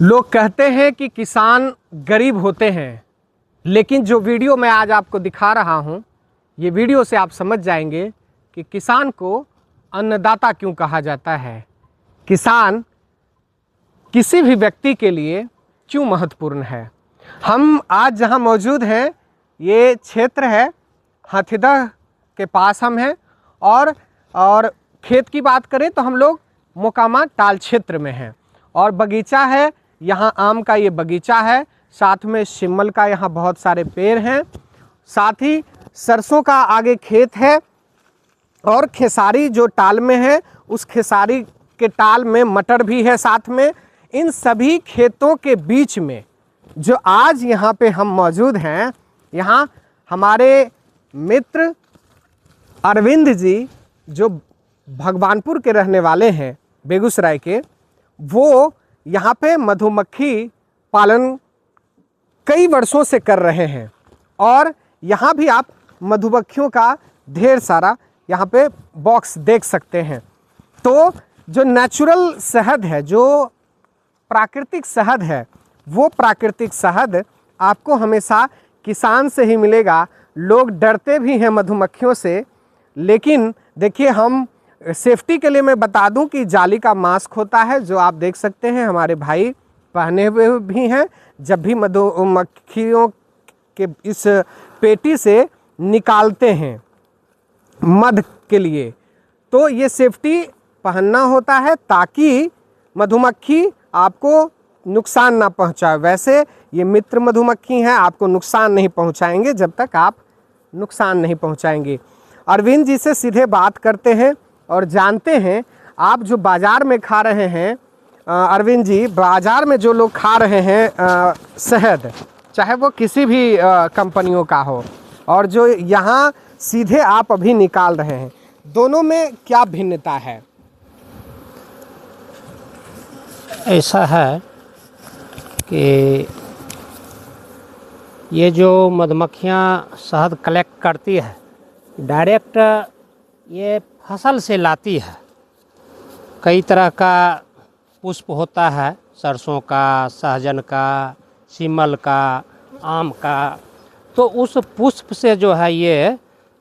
लोग कहते हैं कि किसान गरीब होते हैं, लेकिन जो वीडियो मैं आज आपको दिखा रहा हूँ, ये वीडियो से आप समझ जाएंगे कि किसान को अन्नदाता क्यों कहा जाता है। किसान किसी भी व्यक्ति के लिए क्यों महत्वपूर्ण है। हम आज जहाँ मौजूद हैं, ये क्षेत्र है हाथीदह के पास हम हैं और खेत की बात करें तो हम लोग मोकामा टाल क्षेत्र में हैं और बगीचा है। यहाँ आम का ये बगीचा है, साथ में शिमल का यहाँ बहुत सारे पेड़ हैं, साथ ही सरसों का आगे खेत है और खेसारी जो टाल में है उस खेसारी के टाल में मटर भी है साथ में। इन सभी खेतों के बीच में जो आज यहाँ पे हम मौजूद हैं, यहाँ हमारे मित्र अरविंद जी जो भगवानपुर के रहने वाले हैं, बेगूसराय के, वो यहाँ पे मधुमक्खी पालन कई वर्षों से कर रहे हैं और यहाँ भी आप मधुमक्खियों का ढेर सारा यहाँ पे बॉक्स देख सकते हैं। तो जो नेचुरल शहद है, जो प्राकृतिक शहद है, वो प्राकृतिक शहद आपको हमेशा किसान से ही मिलेगा। लोग डरते भी हैं मधुमक्खियों से, लेकिन देखिए, हम सेफ्टी के लिए मैं बता दूं कि जाली का मास्क होता है जो आप देख सकते हैं, हमारे भाई पहने हुए भी हैं। जब भी मधुमक्खियों के इस पेटी से निकालते हैं मध के लिए, तो ये सेफ्टी पहनना होता है ताकि मधुमक्खी आपको नुकसान ना पहुंचाए। वैसे ये मित्र मधुमक्खी हैं, आपको नुकसान नहीं पहुंचाएंगे जब तक आप नुकसान नहीं पहुंचाएंगे। अरविंद जी से सीधे बात करते हैं और जानते हैं, आप जो बाज़ार में खा रहे हैं, अरविंद जी, बाज़ार में जो लोग खा रहे हैं शहद, चाहे वो किसी भी कंपनियों का हो, और जो यहाँ सीधे आप अभी निकाल रहे हैं, दोनों में क्या भिन्नता है? ऐसा है कि ये जो मधुमक्खियाँ शहद कलेक्ट करती है, डायरेक्ट ये फसल से लाती है। कई तरह का पुष्प होता है, सरसों का, सहजन का, शिमल का, आम का, तो उस पुष्प से जो है ये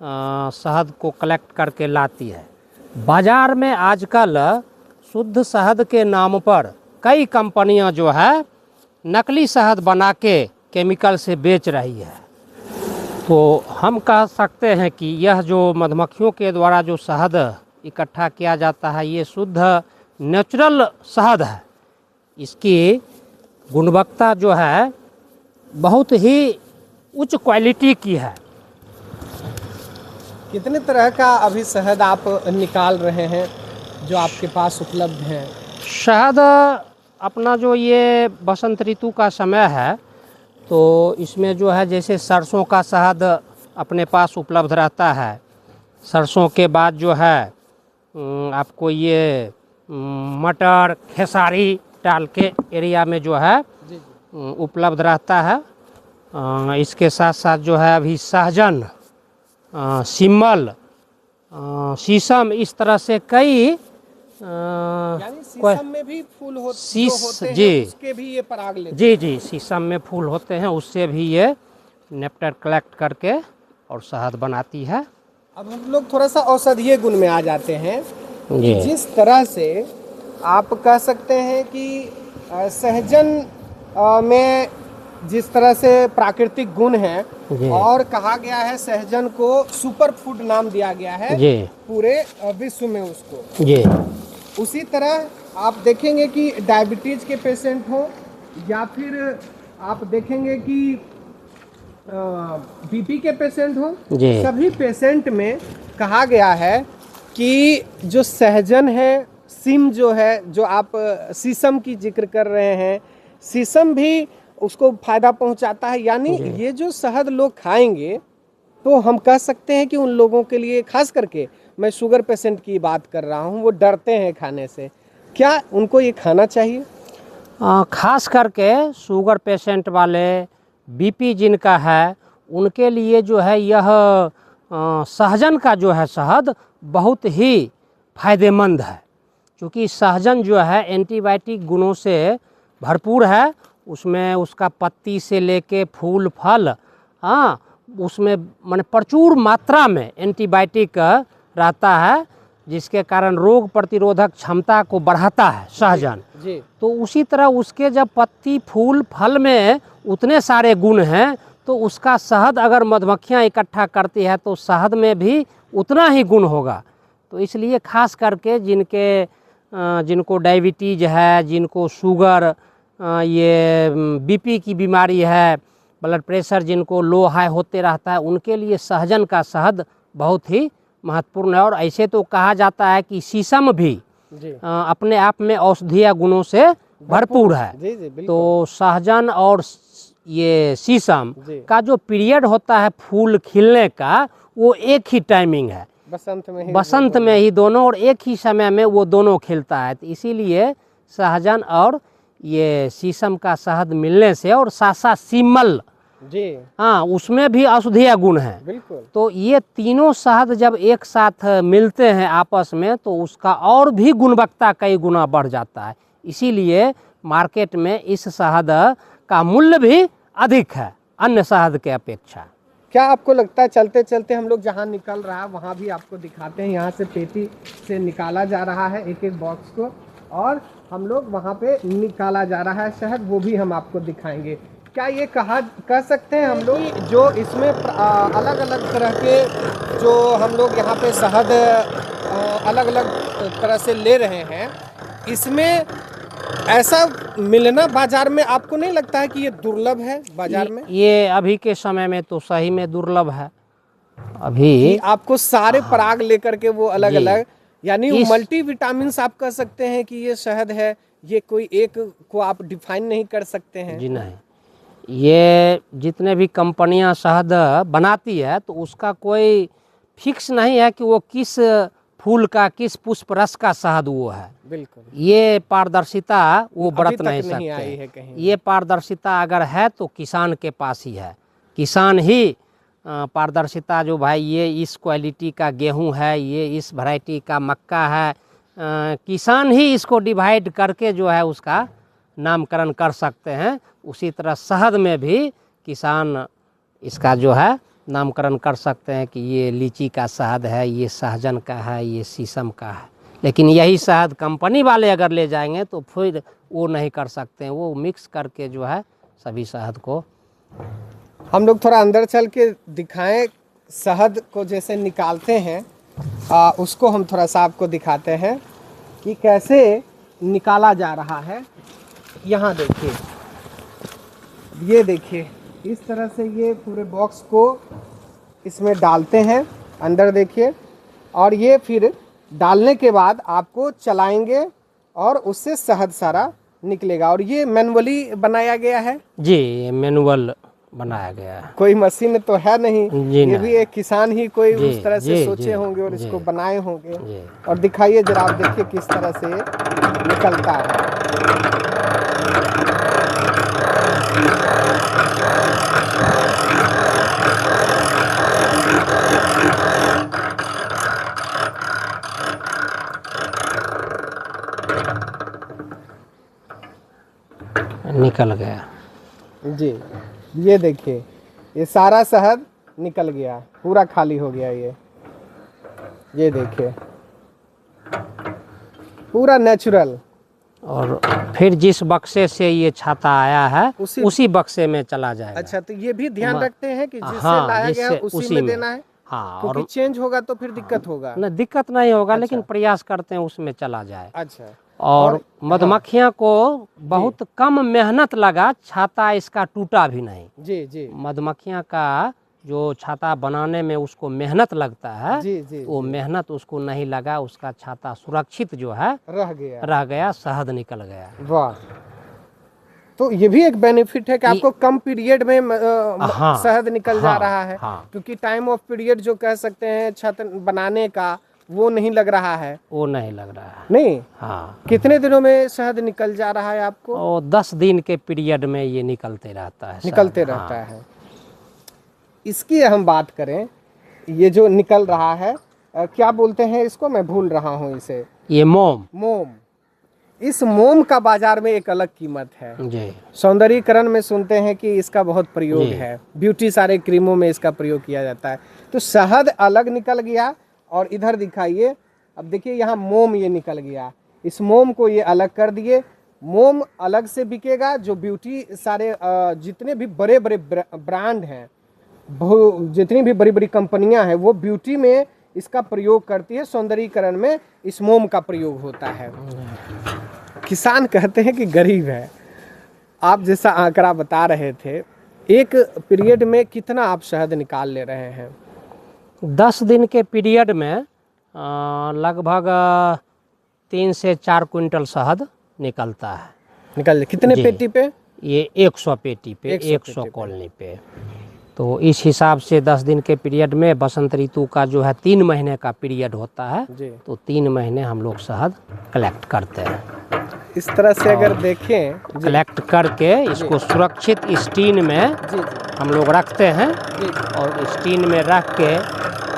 शहद को कलेक्ट करके लाती है। बाज़ार में आजकल शुद्ध शहद के नाम पर कई कंपनियां जो है नकली शहद बना के केमिकल से बेच रही है। तो हम कह सकते हैं कि यह जो मधुमक्खियों के द्वारा जो शहद इकट्ठा किया जाता है, ये शुद्ध नेचुरल शहद है। इसकी गुणवत्ता जो है बहुत ही उच्च क्वालिटी की है। कितने तरह का अभी शहद आप निकाल रहे हैं जो आपके पास उपलब्ध हैं? शहद अपना जो ये बसंत ऋतु का समय है, तो इसमें जो है जैसे सरसों का शहद अपने पास उपलब्ध रहता है। सरसों के बाद जो है आपको ये मटर, खेसारी टाल के एरिया में जो है उपलब्ध रहता है। इसके साथ साथ जो है अभी सहजन, शिमल, शीशम, इस तरह से कई शीशम में भी फूल होते हैं, उसके भी ये पराग लेते हैं। जी, शीशम में फूल होते हैं, उससे भी ये नेक्टर कलेक्ट करके और शहद बनाती है। अब हम लोग थोड़ा सा औषधीय गुण में आ जाते हैं। जिस तरह से आप कह सकते हैं कि सहजन में जिस तरह से प्राकृतिक गुण है, और कहा गया है सहजन को सुपर फूड नाम दिया गया है पूरे विश्व में उसको। उसी तरह आप देखेंगे कि डायबिटीज के पेशेंट हो या फिर आप देखेंगे कि बीपी के पेशेंट हो, सभी पेशेंट में कहा गया है कि जो सहजन है, सीम जो है, जो आप शीशम की जिक्र कर रहे हैं, शीशम भी उसको फायदा पहुंचाता है। यानी ये जो शहद लोग खाएंगे तो हम कह सकते हैं कि उन लोगों के लिए, खास करके मैं शुगर पेशेंट की बात कर रहा हूं, वो डरते हैं खाने से, क्या उनको ये खाना चाहिए? खास करके शुगर पेशेंट वाले, बीपी जिनका है, उनके लिए जो है यह सहजन का जो है शहद बहुत ही फायदेमंद है। क्योंकि सहजन जो है एंटीबायोटिक गुणों से भरपूर है। उसमें उसका पत्ती से लेके फूल फल, हाँ, उसमें माने प्रचुर मात्रा में एंटीबायोटिक रहता है, जिसके कारण रोग प्रतिरोधक क्षमता को बढ़ाता है सहजन। जी। तो उसी तरह उसके जब पत्ती फूल फल में उतने सारे गुण हैं, तो उसका शहद अगर मधुमक्खियाँ इकट्ठा करती है तो शहद में भी उतना ही गुण होगा। तो इसलिए खास करके जिनको डायबिटीज है, जिनको शुगर, ये बीपी की बीमारी है, ब्लड प्रेशर जिनको लो हाई होते रहता है, उनके लिए सहजन का शहद बहुत ही महत्वपूर्ण है। और ऐसे तो कहा जाता है कि शीशम भी जी। अपने आप में औषधीय गुणों से भरपूर है। जी जी बिल्कुल। तो सहजन और ये शीशम जी। का जो पीरियड होता है फूल खिलने का, वो एक ही टाइमिंग है, बसंत में ही दोनों, और एक ही समय में वो दोनों खिलता है। तो इसीलिए सहजन और ये शीशम का शहद मिलने से, और सासा सीमल, जी हाँ, उसमें भी औषधीय गुण है। बिल्कुल। तो ये तीनों शहद जब एक साथ मिलते हैं आपस में, तो उसका और भी गुणवत्ता कई गुना बढ़ जाता है। इसीलिए मार्केट में इस शहद का मूल्य भी अधिक है अन्य शहद के अपेक्षा। क्या आपको लगता है, चलते चलते हम लोग जहाँ निकल रहा है वहाँ भी आपको दिखाते हैं, यहाँ से पेटी से निकाला जा रहा है एक एक बॉक्स को, और हम लोग वहाँ पे निकाला जा रहा है शहद, वो भी हम आपको दिखाएंगे। क्या ये कह सकते हैं हम लोग जो इसमें अलग अलग तरह के जो हम लोग यहाँ पे शहद अलग अलग तरह से ले रहे हैं, इसमें ऐसा मिलना बाजार में आपको नहीं लगता है कि ये दुर्लभ है बाजार में? ये अभी के समय में तो सही में दुर्लभ है। अभी आपको सारे पराग लेकर के वो अलग अलग, यानी मल्टी विटामिन्स आप कह सकते हैं कि ये शहद है, ये कोई एक को आप डिफाइन नहीं कर सकते हैं। जी नहीं, ये जितने भी कंपनियां शहद बनाती है तो उसका कोई फिक्स नहीं है कि वो किस फूल का, किस पुष्प रस का शहद वो है। बिल्कुल। ये पारदर्शिता वो बरत नहीं नहीं आई है सकते। कहीं। ये पारदर्शिता अगर है तो किसान के पास ही है। किसान ही पारदर्शिता, जो भाई ये इस क्वालिटी का गेहूं है, ये इस वैरायटी का मक्का है, किसान ही इसको डिवाइड करके जो है उसका नामकरण कर सकते हैं। उसी तरह शहद में भी किसान इसका जो है नामकरण कर सकते हैं कि ये लीची का शहद है, ये सहजन का है, ये शीशम का है। लेकिन यही शहद कंपनी वाले अगर ले जाएंगे तो फिर वो नहीं कर सकते हैं, वो मिक्स करके जो है सभी शहद को। हम लोग थोड़ा अंदर चल के दिखाएं, शहद को जैसे निकालते हैं उसको हम थोड़ा सा आपको दिखाते हैं कि कैसे निकाला जा रहा है। यहाँ देखिए, ये देखिए, इस तरह से ये पूरे बॉक्स को इसमें डालते हैं अंदर, देखिए, और ये फिर डालने के बाद आपको चलाएंगे और उससे शहद सारा निकलेगा। और ये मैनुअली बनाया गया है? जी, ये मैनुअल बनाया गया है, कोई मशीन तो है नहीं। ये नहीं। भी एक किसान ही कोई उस तरह से सोचे होंगे और इसको बनाए होंगे। और दिखाइए जरा, आप देखिए किस तरह से निकलता है। निकल गया जी, ये देखिए, ये सारा शहद निकल गया, पूरा खाली हो गया। ये देखिए, पूरा नेचुरल। और फिर जिस बक्से से ये छाता आया है उसी बक्से में चला जाएगा। अच्छा, तो ये भी ध्यान रखते हैं कि जिससे लाया गया है उसी में देना है। हाँ, क्योंकि चेंज होगा तो फिर दिक्कत होगा। नहीं, दिक्कत नहीं होगा। लेकिन प्रयास करते हैं उसमें चला जाए। अच्छा। और मधुमक्खियां को बहुत कम मेहनत लगा, छाता इसका टूटा भी नहीं। जी जी। मधुमक्खियां का जो छाता बनाने में उसको मेहनत लगता है, जी जी, वो मेहनत उसको नहीं लगा, उसका छाता सुरक्षित जो है रह गया, शहद निकल गया। वाह, तो ये भी एक बेनिफिट है कि आपको कम पीरियड में शहद निकल जा रहा है। क्योंकि टाइम ऑफ पीरियड जो कह सकते हैं छत बनाने का, वो नहीं लग रहा है। वो नहीं लग रहा है। नहीं। हाँ। कितने दिनों में शहद निकल जा रहा है आपको? 10 दिन के पीरियड में ये निकलते रहता है, निकलते रहता है। इसकी हम बात करें, ये जो निकल रहा है, क्या बोलते हैं इसको, मैं भूल रहा हूँ इसे। ये मोम। इस मोम का बाजार में एक अलग कीमत है। जी सौंदर्यीकरण में सुनते हैं कि इसका बहुत प्रयोग जी। है, ब्यूटी सारे क्रीमों में इसका प्रयोग किया जाता है। तो शहद अलग निकल गया और इधर दिखाइए, अब देखिए यहाँ मोम ये निकल गया, इस मोम को ये अलग कर दिए। मोम अलग से बिकेगा, जो ब्यूटी सारे जितने भी बड़े बड़े ब्रांड हैं, जितनी भी बड़ी बड़ी कंपनियां हैं, वो ब्यूटी में इसका प्रयोग करती है, सौंदर्यीकरण में इस मोम का प्रयोग होता है। किसान कहते हैं कि गरीब है। आप जैसा आंकड़ा बता रहे थे, एक पीरियड में कितना आप शहद निकाल ले रहे हैं? 10 दिन के पीरियड में लगभग 3 से 4 क्विंटल शहद निकलता है। निकल कितने जी। पेटी पे? ये 100 पेटी पे, 100 100 पेटी पे। कॉलोनी पे। तो इस हिसाब से 10 दिन के पीरियड में बसंत ऋतु का जो है 3 महीने का पीरियड होता है, जी। तो 3 महीने हम लोग शहद कलेक्ट करते हैं। इस तरह से अगर देखें, जी कलेक्ट करके इसको सुरक्षित स्टीन में जी हम लोग रखते हैं, जी, और स्टीन में रख के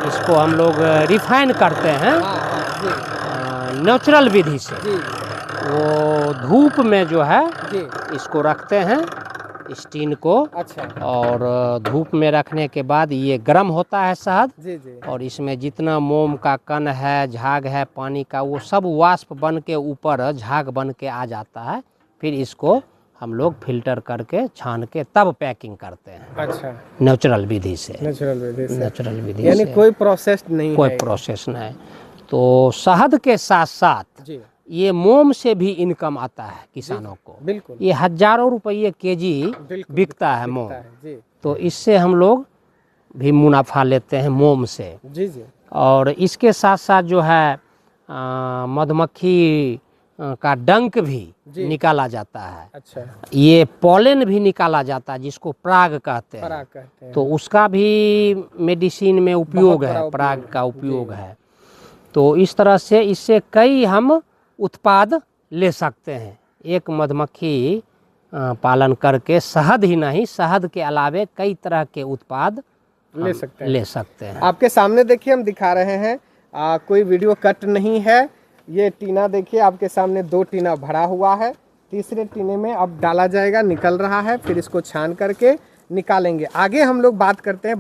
इसको हम लोग रिफाइन करते हैं हाँ जी नेचुरल विधि से। जी वो धूप में जो है जी, इसको रखते हैं स्टीन को, अच्छा और धूप में रखने के बाद ये गर्म होता है शहद, जी जी, और इसमें जितना मोम का कण है, झाग है पानी का, वो सब वाष्प बन के ऊपर झाग बन के आ जाता है। फिर इसको हम लोग फिल्टर करके छान के तब पैकिंग करते हैं अच्छा नेचुरल विधि से। नेचुरल विधि से, नेचुरल विधि यानी से कोई प्रोसेस नहीं कोई है। प्रोसेस नहीं। तो शहद के साथ साथ जी ये मोम से भी इनकम आता है किसानों को। बिल्कुल ये हजारों रुपये केजी बिल्कुल बिकता है मोम। है, जी तो इससे हम लोग भी मुनाफा लेते हैं मोम से। जी जी, और इसके साथ साथ जो है मधुमक्खी का डंक भी जी। निकाला जाता है। अच्छा, ये पॉलन भी निकाला जाता है, जिसको पराग कहते हैं। पराग कहते हैं। तो उसका भी मेडिसिन में उपयोग बड़ा है, उपयोग पराग है, का उपयोग है। तो इस तरह से इससे कई हम उत्पाद ले सकते हैं। एक मधुमक्खी पालन करके शहद ही नहीं, शहद के अलावे कई तरह के उत्पाद ले सकते हैं। आपके सामने देखिए हम दिखा रहे हैं, कोई वीडियो कट नहीं है। ये टीना देखिए आपके सामने, 2 टीना भरा हुआ है, तीसरे टीने में अब डाला जाएगा, निकल रहा है, फिर इसको छान करके निकालेंगे। आगे हम लोग बात करते हैं